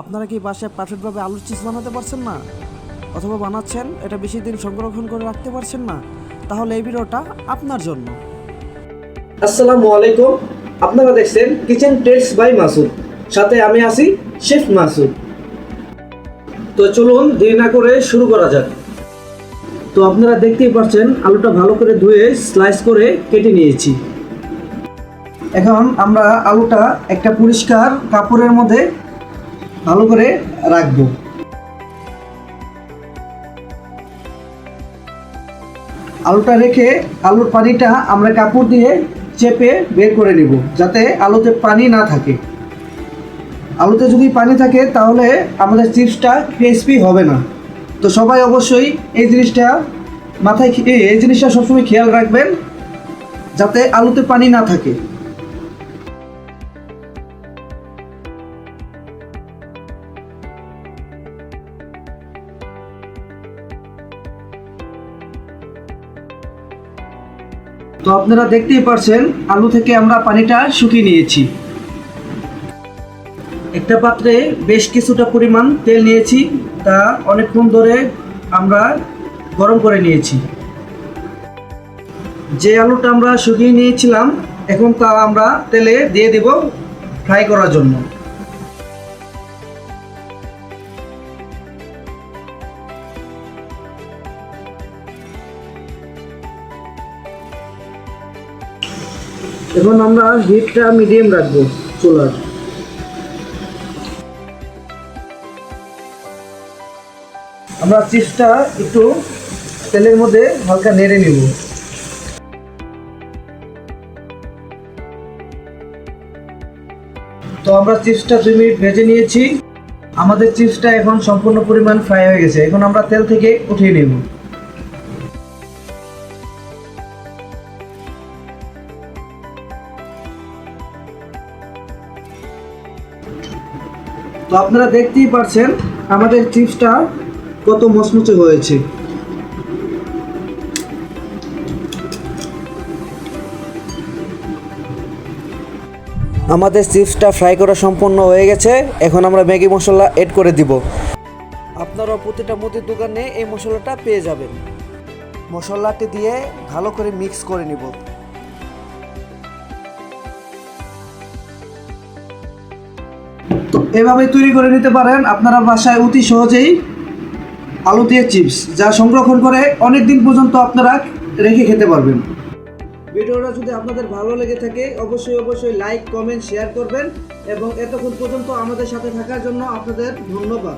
আপনারা কি বাসায় পারফেক্টভাবে আলুর চিপস বানাতে পারছেন না, অথবা বানাচ্ছেন এটা বেশি দিন সংরক্ষণ করে রাখতে পারছেন না, তাহলে এই ভিডিওটা আপনার জন্য। আসসালামু আলাইকুম। আপনারা দেখছেন কিচেন ট্রেডস বাই মাসুদ, সাথে আমি আছি শেফ মাসুদ। তো চলুন দেরি না করে শুরু করা যাক। তো আপনারা দেখতেই পাচ্ছেন আলুটা ভালো করে ধুয়ে স্লাইস করে কেটে নিয়েছি। এখন আমরা আলুটা একটা পরিষ্কার কাপড়ের মধ্যে ভালো করে রাখবো। আলুটা রেখে আলুর পানিটা আমরা কাপড় দিয়ে চেপে বের করে নিব, যাতে আলুতে পানি না থাকে। আলুতে যদি পানি থাকে তাহলে আমাদের চিপসটা ক্রিসপি হবে না। তো সবাই অবশ্যই এই জিনিসটা সবসময় খেয়াল রাখবেন, যাতে আলুতে পানি না থাকে। তো আপনারা দেখতেই পাচ্ছেন আলু থেকে আমরা পানিটা শুকিয়ে নিয়েছি। একটা পাত্রে বেশ কিছুটা পরিমাণ তেল নিয়েছি, তা অনেকক্ষণ ধরে আমরা গরম করে নিয়েছি। যে আলুটা আমরা শুকিয়ে নিয়েছিলাম এখন তা আমরা তেলে দিয়ে দেব ফ্রাই করার জন্য। এখন আমরা হিটটা মিডিয়াম রাখবো চুলার। আমরা চিপসটা একটু তেলের মধ্যে হালকা নেড়ে নিব। তো আমরা চিপসটা 2 মিনিট ভেজে নিয়েছি। আমাদের চিপসটা এখন সম্পূর্ণ পরিমাণ ফ্রাই হয়ে গেছে। এখন আমরা তেল থেকে উঠিয়ে নেব। তো আপনারা দেখতেই পাচ্ছেন আমাদের চিপসটা কত মচমচে হয়েছে। আমাদের চিপসটা ফ্রাই করা সম্পূর্ণ হয়ে গেছে। এখন আমরা ম্যাগি মশলা এড করে দিব। আপনারা প্রতিটা মুদির দোকানে এই মশলাটা পেয়ে যাবেন। মশলাটি দিয়ে ভালো করে মিক্স করে নিব। তো এভাবে তৈরি করে নিতে পারেন আপনারা বাসায় অতি সহজেই আলু দিয়ে চিপস, যা সংরক্ষণ করে অনেক দিন পর্যন্ত আপনারা রেখে খেতে পারবেন। ভিডিওটা যদি আপনাদের ভালো লেগে থাকে অবশ্যই লাইক, কমেন্ট, শেয়ার করবেন এবং এতক্ষণ পর্যন্ত আমাদের সাথে থাকার জন্য আপনাদের ধন্যবাদ।